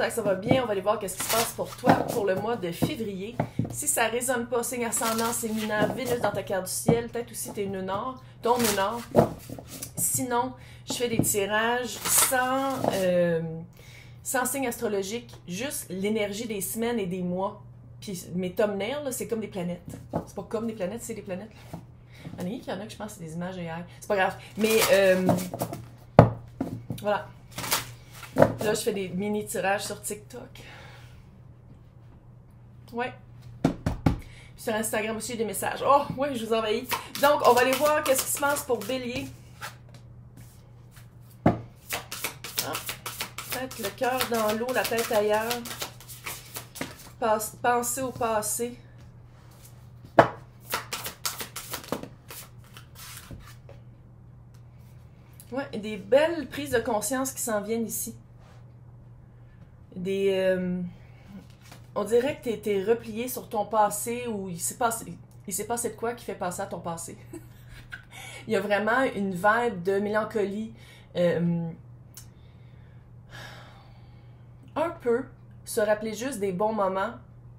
j'espère que ça va bien. On va aller voir qu'est-ce qui se passe pour toi pour le mois de février. Si ça ne résonne pas, signe ascendant, signe lunaire, Vénus dans ta carte du ciel, peut-être aussi tes nœuds nord, ton nœud nord. Sinon, je fais des tirages sans signe astrologique, juste l'énergie des semaines et des mois. Puis mes thumbnails, c'est comme des planètes. C'est pas comme des planètes, c'est des planètes. Il y en a que je pense que c'est des images AI. C'est pas grave. Mais voilà. Là, je fais des mini tirages sur TikTok. Ouais. Puis sur Instagram aussi, des messages. Oh, ouais, je vous envahis. Donc, on va aller voir qu'est-ce qui se passe pour Bélier. Ah, peut-être le cœur dans l'eau, la tête ailleurs. Penser au passé. Ouais, des belles prises de conscience qui s'en viennent ici. On dirait que tu es replié sur ton passé ou il s'est passé de quoi qui fait passer à ton passé. Il y a vraiment une vibe de mélancolie. Un peu se rappeler juste des bons moments.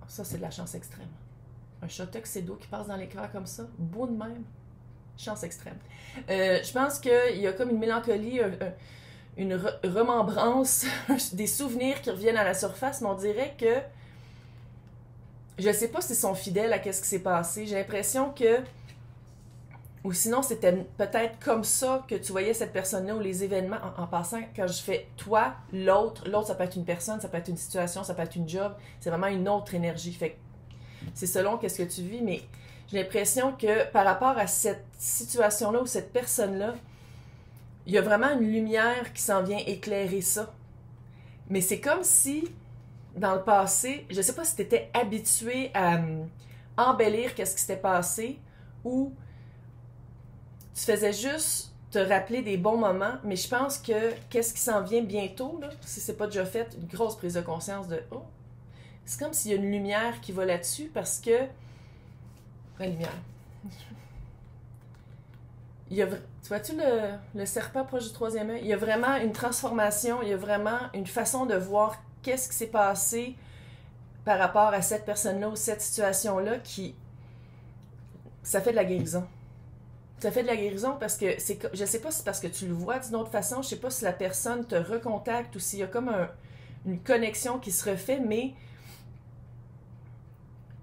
Ça, c'est de la chance extrême. Un chat tuxedo qui passe dans l'éclair comme ça, beau de même. Chance extrême. Je pense qu'il y a comme une mélancolie, une remembrance, des souvenirs qui reviennent à la surface, mais on dirait que je ne sais pas s'ils sont fidèles à ce qui s'est passé. J'ai l'impression que, ou sinon c'était peut-être comme ça que tu voyais cette personne-là ou les événements. En passant, quand je fais toi, l'autre ça peut être une personne, ça peut être une situation, ça peut être une job, c'est vraiment une autre énergie. Fait que c'est selon qu'est-ce que tu vis, mais j'ai l'impression que par rapport à cette situation-là ou cette personne-là, il y a vraiment une lumière qui s'en vient éclairer ça. Mais c'est comme si, dans le passé, je ne sais pas si tu étais habitué à embellir qu'est-ce qui s'était passé ou tu faisais juste te rappeler des bons moments, mais je pense que qu'est-ce qui s'en vient bientôt, là, si c'est pas déjà fait, une grosse prise de conscience de « Oh! » C'est comme s'il y a une lumière qui va là-dessus parce que la lumière. Tu vois-tu le serpent proche du troisième œil? Il y a vraiment une transformation, il y a vraiment une façon de voir qu'est-ce qui s'est passé par rapport à cette personne-là ou cette situation-là qui... Ça fait de la guérison. Ça fait de la guérison parce que je sais pas si c'est parce que tu le vois d'une autre façon, je sais pas si la personne te recontacte ou s'il y a comme une connexion qui se refait, mais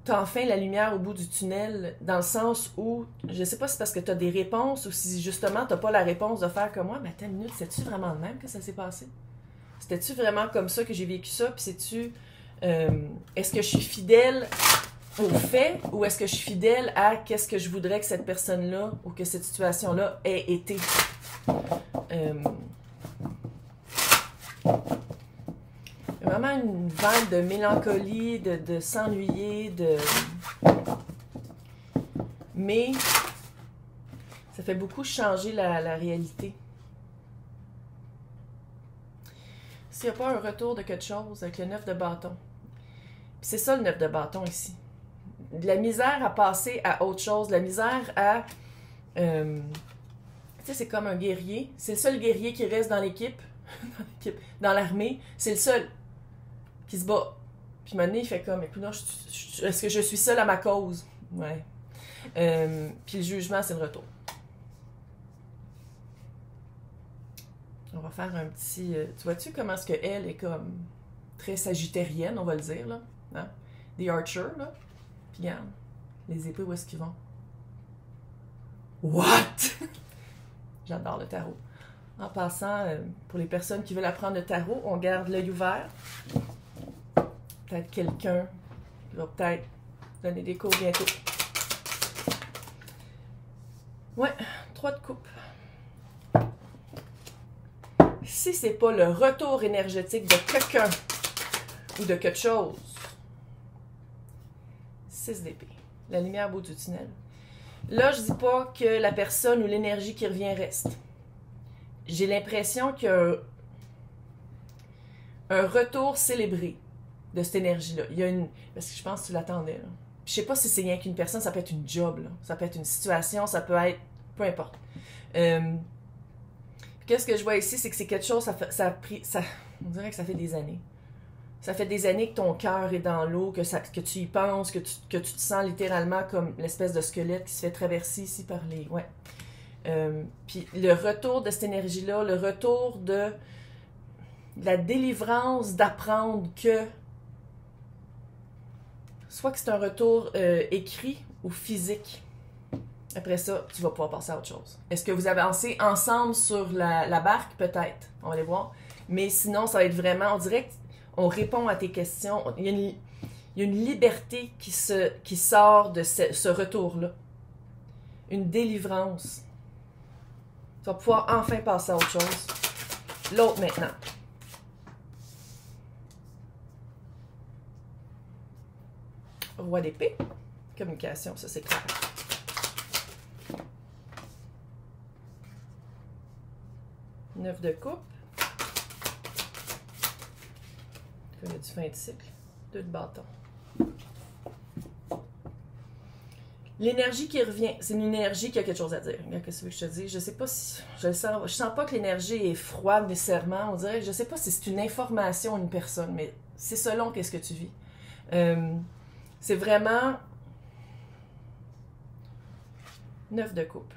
t'as enfin la lumière au bout du tunnel, dans le sens où, je sais pas si c'est parce que t'as des réponses ou si justement t'as pas la réponse de faire comme moi, mais attends une minute, c'est-tu vraiment le même que ça s'est passé? C'était-tu vraiment comme ça que j'ai vécu ça? Puis c'est-tu, est-ce que je suis fidèle au fait ou est-ce que je suis fidèle à qu'est-ce que je voudrais que cette personne-là ou que cette situation-là ait été? Vraiment une vague de mélancolie, de s'ennuyer, mais ça fait beaucoup changer la réalité. S'il n'y a pas un retour de quelque chose avec le 9 de bâton. Puis c'est ça le 9 de bâton ici. De la misère à passer à autre chose, de la misère à... tu sais, c'est comme un guerrier. C'est le seul guerrier qui reste dans l'équipe, dans l'armée. C'est le seul qui se bat. Puis maintenant, il fait comme, écoute, non, est-ce que je suis seul à ma cause? Ouais. Puis le jugement, c'est le retour. On va faire un petit... tu vois-tu comment est-ce qu'elle est comme très sagittarienne, on va le dire, là? Hein? Des archers, là. Puis regarde, les épées, où est-ce qu'ils vont? What? J'adore le tarot. En passant, pour les personnes qui veulent apprendre le tarot, on garde l'œil ouvert. Peut-être quelqu'un qui va peut-être donner des cours bientôt. Ouais, 3 de coupe. Si c'est pas le retour énergétique de quelqu'un ou de quelque chose, 6 d'épée. La lumière au bout du tunnel. Là, je dis pas que la personne ou l'énergie qui revient reste. J'ai l'impression qu'il y a un retour célébré de cette énergie-là. Il y a une... Parce que je pense que tu l'attendais, là. Je sais pas si c'est rien qu'une personne, ça peut être une job, là. Ça peut être une situation, ça peut être... Peu importe. Qu'est-ce que je vois ici, c'est que c'est quelque chose, ça a pris... on dirait que ça fait des années. Ça fait des années que ton cœur est dans l'eau, que tu y penses, que tu te sens littéralement comme l'espèce de squelette qui se fait traverser ici par les... Ouais. Puis le retour de cette énergie-là, le retour de la délivrance d'apprendre que... Soit que c'est un retour écrit ou physique. Après ça, tu vas pouvoir passer à autre chose. Est-ce que vous avancez ensemble sur la barque? Peut-être. On va aller voir. Mais sinon, ça va être vraiment... On dirait qu'on répond à tes questions. Il y a une liberté qui sort de ce retour-là. Une délivrance. Tu vas pouvoir enfin passer à autre chose. L'autre maintenant. Roi d'épée. Communication, ça c'est clair. Neuf de coupe. Il y a du fin de cycle. Deux de bâton. L'énergie qui revient, c'est une énergie qui a quelque chose à dire. Qu'est-ce que je te dis? Je sais pas si... Je sens pas que l'énergie est froide nécessairement. On dirait, je sais pas si c'est une information ou une personne, mais c'est selon qu'est-ce que tu vis. C'est vraiment... 9 de coupe.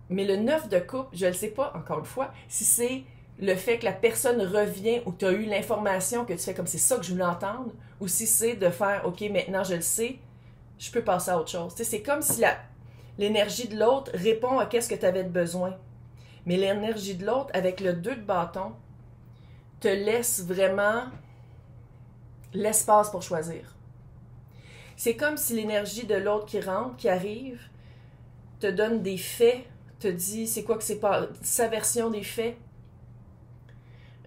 Mais le 9 de coupe, je ne sais pas, encore une fois, si c'est le fait que la personne revient ou tu as eu l'information que tu fais comme c'est ça que je voulais entendre, ou si c'est de faire, OK, maintenant je le sais, je peux passer à autre chose. Tu sais, c'est comme si l'énergie de l'autre répond à qu'est-ce que tu avais de besoin. Mais l'énergie de l'autre, avec le 2 de bâton, te laisse vraiment l'espace pour choisir. C'est comme si l'énergie de l'autre qui rentre, qui arrive, te donne des faits, te dit c'est quoi que c'est pas, sa version des faits.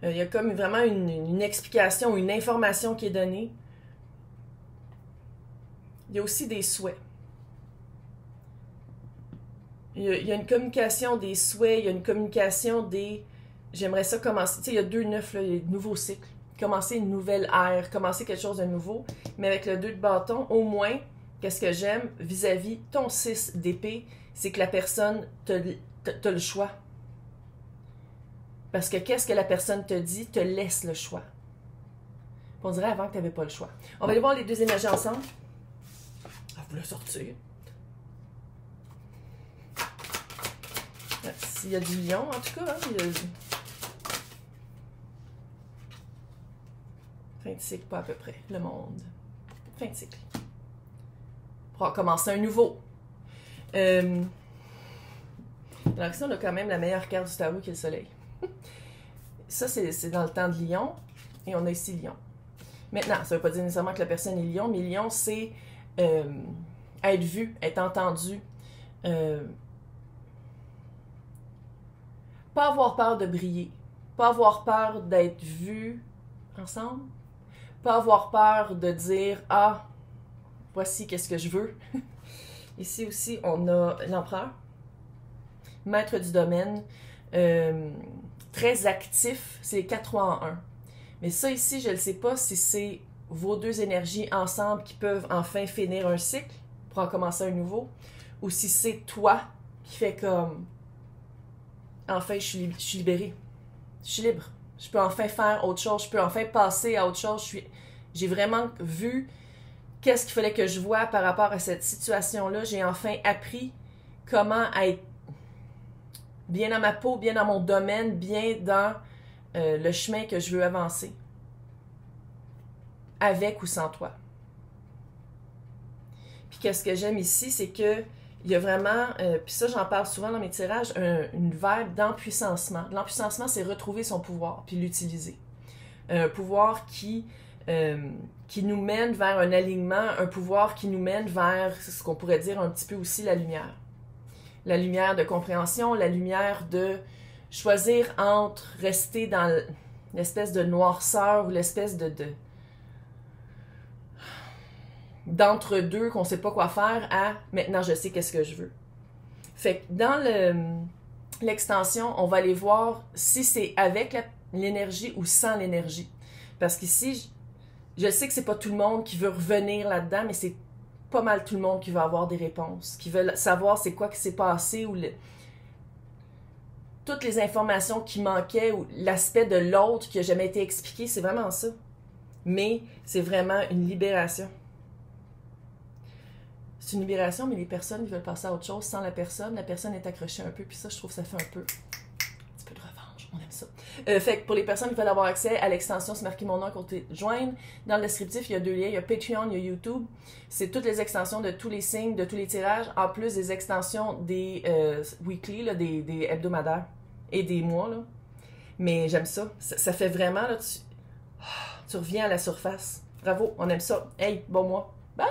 Il y a comme vraiment une explication, une information qui est donnée. Il y a aussi des souhaits. Il y a une communication des souhaits, il y a une communication des... J'aimerais ça commencer... Tu sais, il y a 2-9, là, il y a de nouveaux cycles. Commencer une nouvelle ère, commencer quelque chose de nouveau. Mais avec le 2 de bâton, au moins, qu'est-ce que j'aime vis-à-vis ton 6 d'épée, c'est que la personne t'as le choix. Parce que qu'est-ce que la personne te dit, te laisse le choix. On dirait avant que tu n'avais pas le choix. On va aller voir les deux énergies ensemble. Ah, vous le sortir. S'il y a du lion, en tout cas, hein, il y a... Fin de cycle, pas à peu près. Le monde. Fin de cycle. Pour recommencer un nouveau. Alors ici, on a quand même la meilleure carte du tarot qui est le soleil. Ça, c'est dans le temps de Lion. Et on a ici Lion. Maintenant, ça ne veut pas dire nécessairement que la personne est Lion, mais Lion, c'est être vu, être entendu. Pas avoir peur de briller. Pas avoir peur d'être vu ensemble. Pas avoir peur de dire « Ah, voici qu'est-ce que je veux. » Ici aussi, on a l'empereur. Maître du domaine. Très actif. C'est les 4 3 en 1. Mais ça ici, je ne sais pas si c'est vos deux énergies ensemble qui peuvent enfin finir un cycle pour en commencer un nouveau. Ou si c'est toi qui fais comme... Enfin, je suis libérée. Je suis libre. Je peux enfin faire autre chose. Je peux enfin passer à autre chose. J'ai vraiment vu qu'est-ce qu'il fallait que je voie par rapport à cette situation-là. J'ai enfin appris comment être bien dans ma peau, bien dans mon domaine, bien dans le chemin que je veux avancer. Avec ou sans toi. Puis qu'est-ce que j'aime ici, c'est que il y a vraiment, puis ça j'en parle souvent dans mes tirages, une vibe d'empuissancement. L'empuissancement, c'est retrouver son pouvoir, puis l'utiliser. Un pouvoir qui nous mène vers un alignement, un pouvoir qui nous mène vers ce qu'on pourrait dire un petit peu aussi la lumière. La lumière de compréhension, la lumière de choisir entre rester dans l'espèce de noirceur ou l'espèce d'entre-deux qu'on ne sait pas quoi faire à maintenant je sais qu'est-ce que je veux. Fait que dans l'extension, on va aller voir si c'est avec l'énergie ou sans l'énergie. Parce qu'ici, je sais que c'est pas tout le monde qui veut revenir là-dedans, mais c'est pas mal tout le monde qui va avoir des réponses, qui veulent savoir c'est quoi qui s'est passé ou toutes les informations qui manquaient ou l'aspect de l'autre qui n'a jamais été expliqué, c'est vraiment ça. mais c'est vraiment une libération. C'est une libération, mais les personnes, ils veulent passer à autre chose sans la personne est accrochée un peu, puis ça, je trouve que ça fait un peu de revanche, on aime ça. Fait que pour les personnes qui veulent avoir accès à l'extension, c'est marqué mon nom à côté de joindre. Dans le descriptif, il y a 2 liens, il y a Patreon, il y a YouTube. C'est toutes les extensions de tous les signes, de tous les tirages, en plus des extensions des weekly, là, des hebdomadaires et des mois. Là. Mais j'aime ça. Ça fait vraiment, là, tu reviens à la surface. Bravo, on aime ça. Hey, bon mois. Bye!